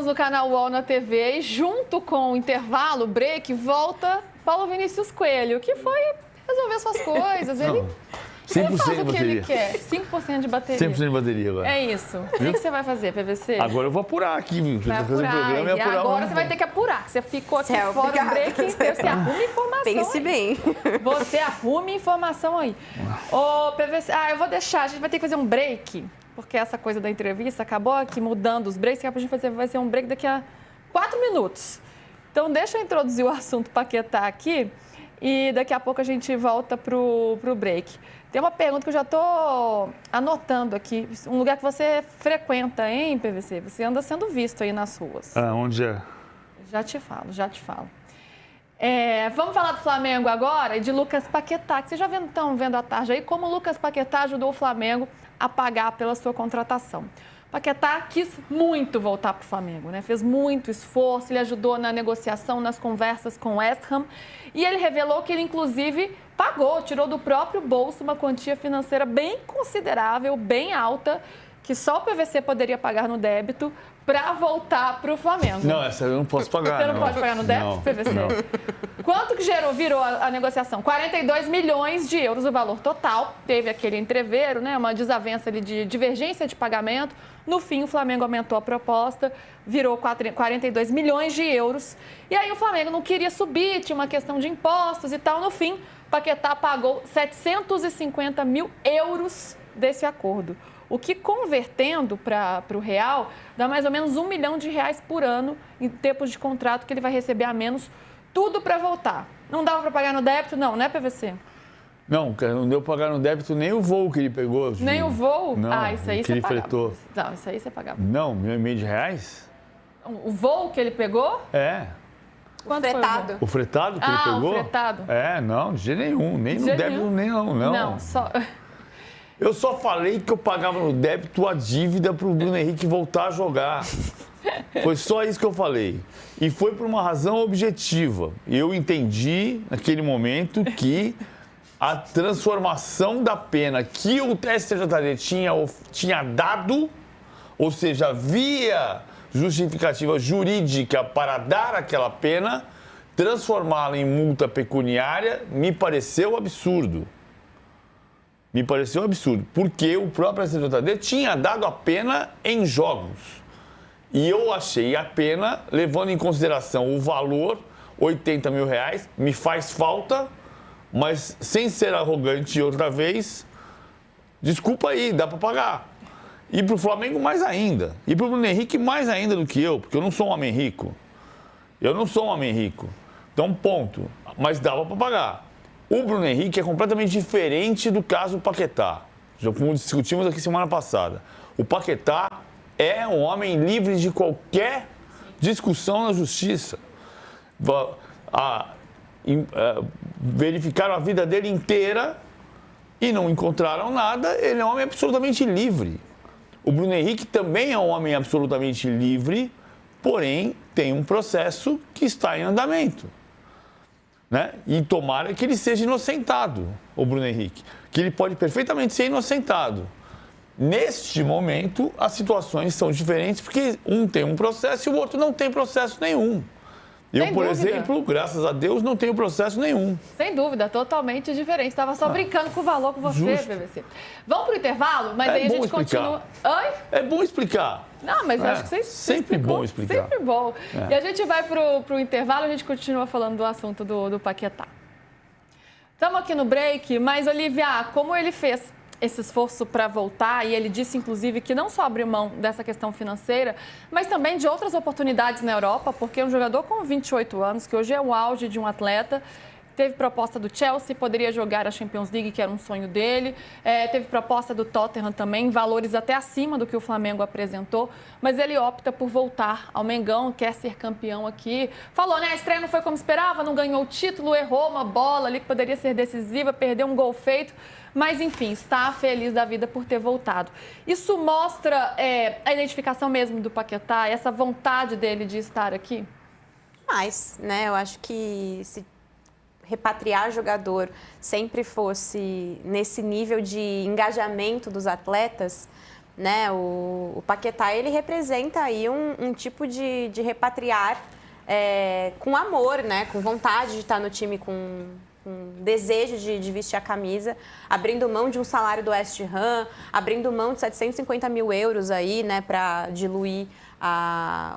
no canal UOL na TV e junto com o intervalo, break, volta Paulo Vinícius Coelho, que foi resolver suas coisas. Ele 100% faz de o que ele bateria. quer. 5% de bateria. 100% de bateria agora. É isso. O que você vai fazer, PVC? Agora eu vou apurar aqui, viu? Vai Fazer apurar. programa E e apurar agora você vai ter que apurar. Você ficou aqui fora do break, você arruma informação. Pense aí. bem. Você arrume informação aí. Ô, PVC, eu vou deixar. A gente vai ter que fazer um break, porque essa coisa da entrevista acabou aqui mudando os breaks, que a gente vai ser um break daqui a 4 minutos. Então, deixa eu introduzir o assunto Paquetá aqui e daqui a pouco a gente volta pro break. Tem uma pergunta que eu já estou anotando aqui. Um lugar que você frequenta, hein, PVC? Você anda sendo visto aí nas ruas. Onde é? Já te falo. Vamos falar do Flamengo agora e de Lucas Paquetá, que vocês já estão vendo à tarde aí como o Lucas Paquetá ajudou o Flamengo a pagar pela sua contratação. Paquetá quis muito voltar para o Flamengo, né? Fez muito esforço, ele ajudou na negociação, nas conversas com o West Ham e ele revelou que ele, inclusive, tirou do próprio bolso uma quantia financeira bem considerável, bem alta, que só o PVC poderia pagar no débito para voltar para o Flamengo. Não, essa eu não posso pagar. Você não pode pagar no débito, PVC? Não. Quanto que virou a negociação? 42 milhões de euros o valor total. Teve aquele entreveiro, né? Uma desavença ali de divergência de pagamento. No fim, o Flamengo aumentou a proposta, virou 42 milhões de euros. E aí o Flamengo não queria subir, tinha uma questão de impostos e tal. No fim, Paquetá pagou 750 mil euros desse acordo. O que, convertendo para o real, dá mais ou menos R$1 milhão por ano em tempos de contrato que ele vai receber a menos, tudo para voltar. Não dava para pagar no débito? Não, né, PVC? Não, não deu para pagar no débito nem o voo que ele pegou. Nem o voo? Não, Isso aí que você ele pagava. fretou. Não, isso aí você pagava. Não, R$1.500? O voo que ele pegou? É. Quanto fretado. foi O fretado que ele pegou? O fretado. Não, de jeito nenhum. Nem De no jeito débito, nenhum? nem não. Não, só... Eu só falei que eu pagava no débito a dívida para o Bruno Henrique voltar a jogar. Foi só isso que eu falei. E foi por uma razão objetiva. Eu entendi, naquele momento, que a transformação da pena que o STJD tinha dado, ou seja, havia justificativa jurídica para dar aquela pena, transformá-la em multa pecuniária, me pareceu absurdo. Porque o próprio STJD tinha dado a pena em jogos. E eu achei a pena, levando em consideração o valor, R$80 mil, me faz falta, mas sem ser arrogante outra vez, desculpa aí, dá para pagar. E para o Flamengo mais ainda. E para o Bruno Henrique mais ainda do que eu, porque eu não sou um homem rico. Então, ponto. Mas dava para pagar. O Bruno Henrique é completamente diferente do caso Paquetá. Já como discutimos aqui semana passada. O Paquetá é um homem livre de qualquer discussão na justiça. Verificaram a vida dele inteira e não encontraram nada. Ele é um homem absolutamente livre. O Bruno Henrique também é um homem absolutamente livre, porém tem um processo que está em andamento. Né? E tomara que ele seja inocentado, o Bruno Henrique, que ele pode perfeitamente ser inocentado. Neste momento, as situações são diferentes porque um tem um processo e o outro não tem processo nenhum. Eu, por exemplo, graças a Deus, não tenho processo nenhum. Sem dúvida, totalmente diferente. Estava só brincando com o valor com você, PVC. Vamos para o intervalo? Mas aí a gente continua... Oi? É bom explicar. Não, mas acho que você sempre explicou. Bom explicar. Sempre bom. E a gente vai para o intervalo, a gente continua falando do assunto do Paquetá. Estamos aqui no break, mas, Olivia, como ele fez esse esforço para voltar, e ele disse, inclusive, que não só abriu mão dessa questão financeira, mas também de outras oportunidades na Europa, porque um jogador com 28 anos, que hoje é o auge de um atleta, teve proposta do Chelsea, poderia jogar a Champions League, que era um sonho dele. Teve proposta do Tottenham também, valores até acima do que o Flamengo apresentou. Mas ele opta por voltar ao Mengão, quer ser campeão aqui. Falou, né? A estreia não foi como esperava, não ganhou o título, errou uma bola ali que poderia ser decisiva, perdeu um gol feito. Mas, enfim, está feliz da vida por ter voltado. Isso mostra a identificação mesmo do Paquetá, essa vontade dele de estar aqui? Mas, né? Eu acho que se repatriar jogador sempre fosse nesse nível de engajamento dos atletas, né? O Paquetá, ele representa aí um tipo de repatriar com amor, né? Com vontade de estar no time, com desejo de vestir a camisa, abrindo mão de um salário do West Ham, abrindo mão de 750 mil euros aí, né? Para diluir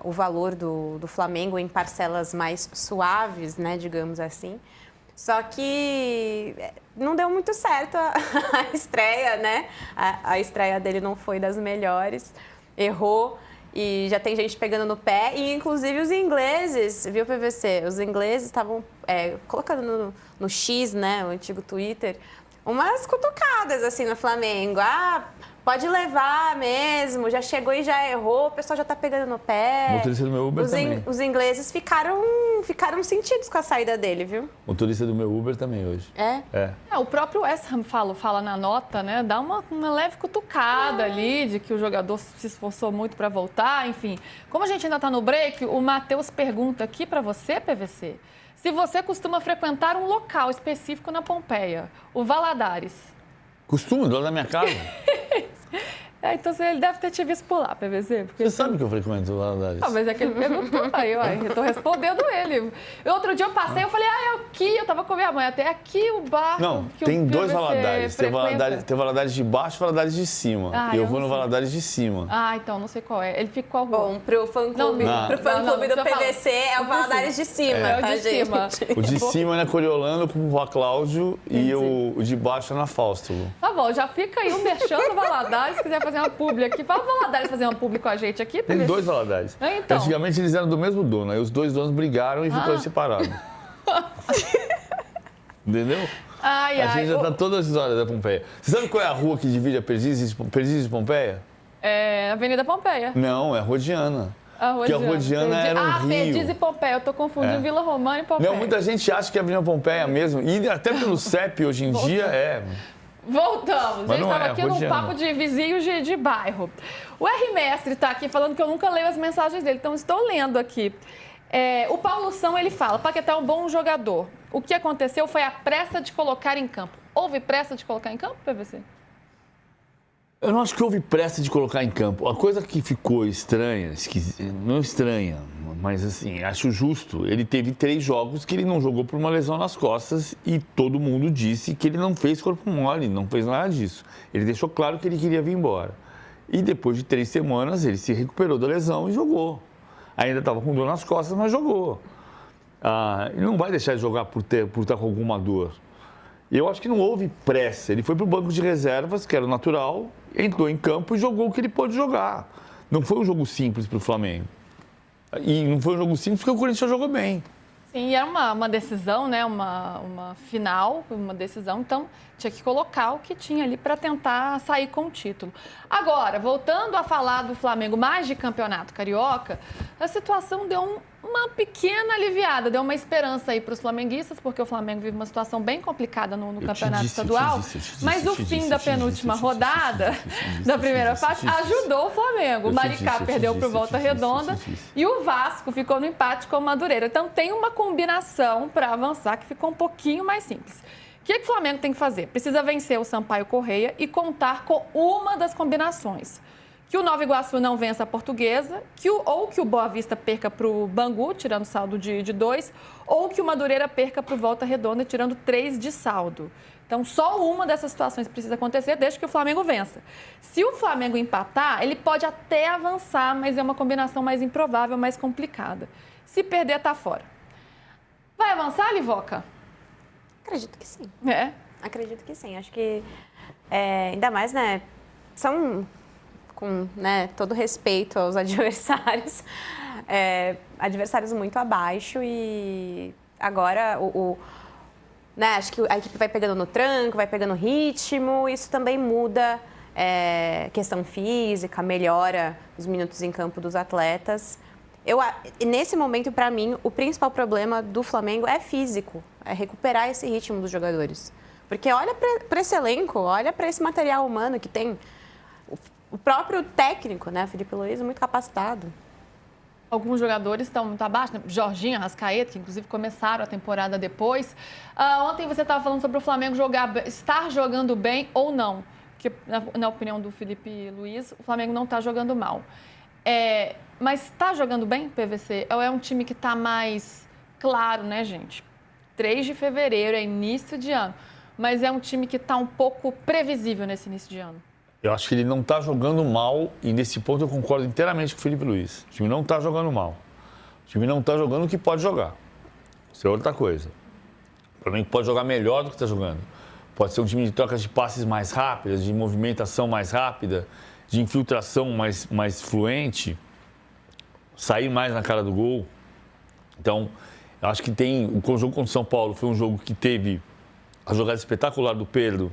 o valor do Flamengo em parcelas mais suaves, né? Digamos assim. Só que não deu muito certo a estreia, né? A estreia dele não foi das melhores, errou e já tem gente pegando no pé. E, inclusive, os ingleses, viu, PVC? Os ingleses estavam colocando no X, né? O antigo Twitter, umas cutucadas, assim, no Flamengo. Pode levar mesmo, já chegou e já errou, o pessoal já tá pegando no pé. O motorista do meu Uber também. Os ingleses ficaram sentidos com a saída dele, viu? O motorista do meu Uber também hoje. O próprio West Ham fala na nota, né? Dá uma leve cutucada ali de que o jogador se esforçou muito para voltar, enfim. Como a gente ainda tá no break, o Matheus pergunta aqui para você, PVC, se você costuma frequentar um local específico na Pompeia, o Valadares. Costumo, do lado da minha casa. Então ele deve ter te visto por lá, PVC. Você sabe que eu frequento o Valadares. Mas é que ele perguntou aí, eu tô respondendo ele. Outro dia eu passei, eu falei, aqui, eu tava com a minha mãe, até aqui o bar. Não, tem dois Valadares. Tem Valadares de baixo e Valadares de cima. E eu vou no Valadares de cima. Então, não sei qual é. Ele fica qual rua? Bom, pro fã-clube do PVC é o Valadares de cima, o de cima. O de cima é na Coriolano com o Rua Cláudio e o de baixo é na Fausto. Tá bom, já fica aí mexendo o Valadares, se quiser fazer uma publi aqui. Fala o Valadares fazer uma publi com a gente aqui. Tem dois Valadares. Então. Antigamente eles eram do mesmo dono, aí os dois donos brigaram e ficaram separados. Entendeu? A gente já tá toda a história da Pompeia. Você sabe qual é a rua que divide a Perdizes e Pompeia? É Avenida Pompeia. Não, é Rodiana. Porque a Rodiana era um rio. Perdiz e Pompeia. Eu tô confundindo Vila Romana e Pompeia. Não, muita gente acha que é Avenida Pompeia mesmo. E até pelo CEP hoje em dia é. Voltamos. A gente estava aqui num papo de vizinhos de bairro. O R. Mestre está aqui falando que eu nunca leio as mensagens dele, então estou lendo aqui. O Paulo São, ele fala, Paquetá é um bom jogador. O que aconteceu foi a pressa de colocar em campo. Houve pressa de colocar em campo, PVC? Eu não acho que houve pressa de colocar em campo. A coisa que ficou estranha, não estranha, mas assim, acho justo. Ele teve 3 jogos que ele não jogou por uma lesão nas costas e todo mundo disse que ele não fez corpo mole, não fez nada disso. Ele deixou claro que ele queria vir embora. E depois de 3 semanas ele se recuperou da lesão e jogou. Ainda estava com dor nas costas, mas jogou. Ele não vai deixar de jogar por estar com alguma dor. Eu acho que não houve pressa. Ele foi para o banco de reservas, que era o natural, entrou em campo e jogou o que ele pôde jogar. Não foi um jogo simples para o Flamengo. E não foi um jogo simples porque o Corinthians jogou bem. Sim, era uma decisão, né? Uma final, uma decisão. Então, tinha que colocar o que tinha ali para tentar sair com o título. Agora, voltando a falar do Flamengo mais de campeonato carioca, a situação deu uma pequena aliviada, deu uma esperança aí para os flamenguistas, porque o Flamengo vive uma situação bem complicada no campeonato estadual. Mas o fim da penúltima rodada da primeira fase ajudou o Flamengo. O Maricá perdeu para o Volta Redonda e o Vasco ficou no empate com o Madureira. Então tem uma combinação para avançar que ficou um pouquinho mais simples. O que o Flamengo tem que fazer? Precisa vencer o Sampaio Corrêa e contar com uma das combinações. Que o Nova Iguaçu não vença a Portuguesa, ou que o Boa Vista perca para o Bangu, tirando saldo de 2, ou que o Madureira perca para o Volta Redonda, tirando 3 de saldo. Então, só uma dessas situações precisa acontecer, desde que o Flamengo vença. Se o Flamengo empatar, ele pode até avançar, mas é uma combinação mais improvável, mais complicada. Se perder, está fora. Vai avançar, Livoca? Acredito que sim. Acredito que sim. Acho que, ainda mais, né, são... com todo respeito aos adversários, adversários muito abaixo e agora acho que a equipe vai pegando no tranco, vai pegando ritmo, isso também muda questão física, melhora os minutos em campo dos atletas. Nesse momento, para mim, o principal problema do Flamengo é físico, é recuperar esse ritmo dos jogadores. Porque olha para esse elenco, olha para esse material humano que tem... O próprio técnico, né, Felipe Luiz, muito capacitado. Alguns jogadores estão muito abaixo, né? Jorginho, Arrascaeta, que inclusive começaram a temporada depois. Ontem você estava falando sobre o Flamengo estar jogando bem ou não. porque, na opinião do Felipe Luiz, o Flamengo não está jogando mal. Mas está jogando bem, PVC? Ou é um time que está mais claro, né, gente? 3 de fevereiro, é início de ano. Mas é um time que está um pouco previsível nesse início de ano. Eu acho que ele não está jogando mal e nesse ponto eu concordo inteiramente com o Felipe Luiz. O time não está jogando mal. O time não está jogando o que pode jogar. Isso é outra coisa. O Flamengo pode jogar melhor do que está jogando. Pode ser um time de trocas de passes mais rápidas, de movimentação mais rápida, de infiltração mais fluente, sair mais na cara do gol. Então, eu acho que o jogo contra o São Paulo foi um jogo que teve a jogada espetacular do Pedro,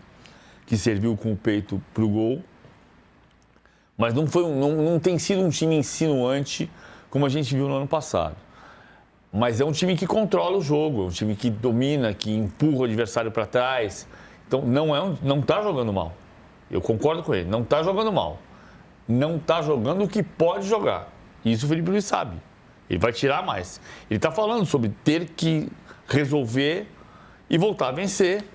que serviu com o peito para o gol. Mas não tem sido um time insinuante como a gente viu no ano passado. Mas é um time que controla o jogo, é um time que domina, que empurra o adversário para trás. Então, não está jogando mal. Eu concordo com ele, não está jogando mal. Não está jogando o que pode jogar. Isso o Felipe Luiz sabe. Ele vai tirar mais. Ele está falando sobre ter que resolver e voltar a vencer.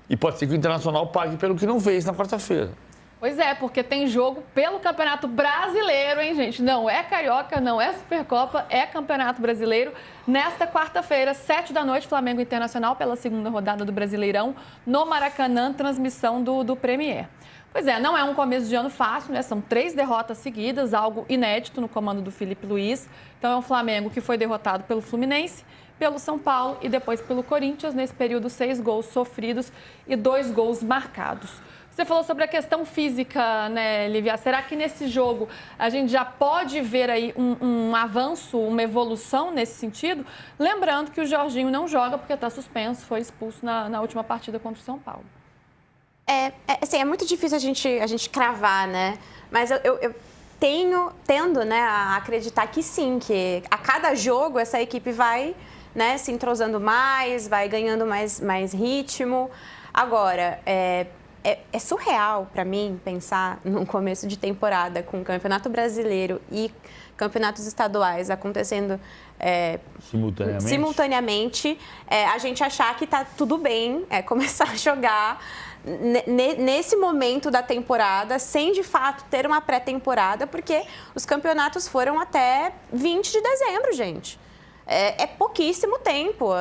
E pode ser que o Internacional pague pelo que não fez na quarta-feira. Pois é, porque tem jogo pelo Campeonato Brasileiro, hein, gente? Não é Carioca, não é Supercopa, é Campeonato Brasileiro. Nesta quarta-feira, 19h, Flamengo Internacional, pela segunda rodada do Brasileirão, no Maracanã, transmissão do Premier. Pois é, não é um começo de ano fácil, né? São 3 derrotas seguidas, algo inédito no comando do Felipe Luiz. Então é um Flamengo que foi derrotado pelo Fluminense, pelo São Paulo e depois pelo Corinthians. Nesse período, 6 gols sofridos e 2 gols marcados. Você falou sobre a questão física, né, Lívia? Será que nesse jogo a gente já pode ver aí um avanço, uma evolução nesse sentido? Lembrando que o Jorginho não joga porque está suspenso, foi expulso na última partida contra o São Paulo. Assim, é muito difícil a gente cravar, né? Mas eu tendo, né, a acreditar que sim, que a cada jogo essa equipe vai, né, se entrosando mais, vai ganhando mais ritmo. Agora, é surreal para mim pensar num começo de temporada com o Campeonato Brasileiro e campeonatos estaduais acontecendo simultaneamente, a gente achar que está tudo bem, começar a jogar nesse momento da temporada, sem de fato ter uma pré-temporada, porque os campeonatos foram até 20 de dezembro, gente. É pouquíssimo tempo.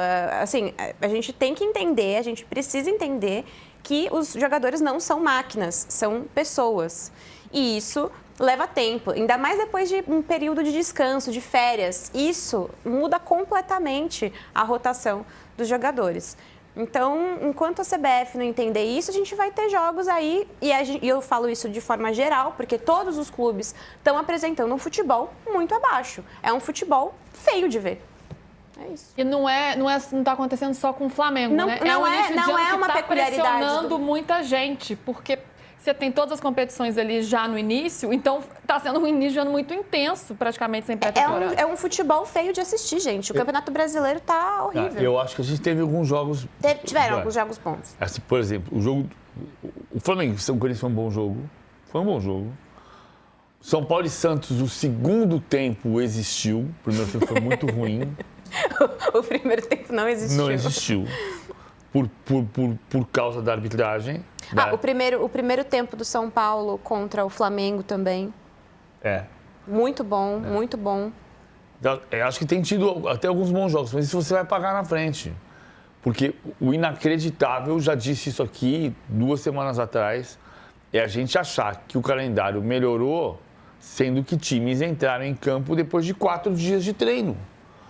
Assim, a gente tem que entender, a gente precisa entender que os jogadores não são máquinas, são pessoas. E isso leva tempo, ainda mais depois de um período de descanso, de férias. Isso muda completamente a rotação dos jogadores. Então, enquanto a CBF não entender isso, a gente vai ter jogos aí, e eu falo isso de forma geral, porque todos os clubes estão apresentando um futebol muito abaixo. É um futebol feio de ver. É isso. E não está acontecendo só com o Flamengo, né? Não é uma peculiaridade. Está pressionando muita gente, porque você tem todas as competições ali já no início, então está sendo um início de ano muito intenso, praticamente sem pré-temporada. É um futebol feio de assistir, gente. O Campeonato Brasileiro está horrível. Eu acho que a gente teve alguns jogos... Tiveram alguns jogos bons. Assim, por exemplo, o Flamengo, São Corinthians foi um bom jogo. Foi um bom jogo. São Paulo e Santos, o segundo tempo existiu. O primeiro tempo foi muito ruim. O primeiro tempo não existiu. Não existiu. Por causa da arbitragem. O primeiro tempo do São Paulo contra o Flamengo também. Muito bom, muito bom. Acho que tem tido até alguns bons jogos, mas isso você vai pagar na frente. Porque o inacreditável, já disse isso aqui 2 semanas atrás, é a gente achar que o calendário melhorou, sendo que times entraram em campo depois de 4 dias de treino.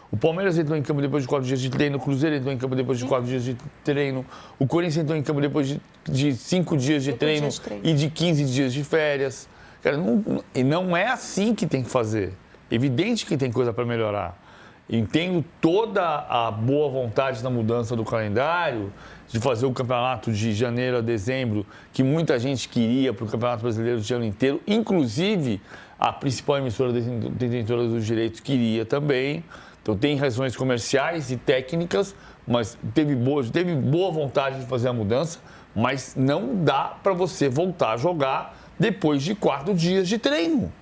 O Palmeiras entrou em campo depois de 4 dias de treino, o Cruzeiro entrou em campo depois de 4 dias de treino, o Corinthians entrou em campo depois de 5 dias de treino e de 15 dias de férias. Cara, não é assim que tem que fazer. Evidente que tem coisa para melhorar. Entendo toda a boa vontade na mudança do calendário, de fazer o campeonato de janeiro a dezembro, que muita gente queria para o Campeonato Brasileiro de ano inteiro, inclusive a principal emissora detentora dos direitos queria também. Então, tem razões comerciais e técnicas, mas teve boa vontade de fazer a mudança, mas não dá para você voltar a jogar depois de 4 dias de treino.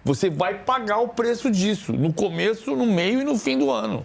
Você vai pagar o preço disso, no começo, no meio e no fim do ano.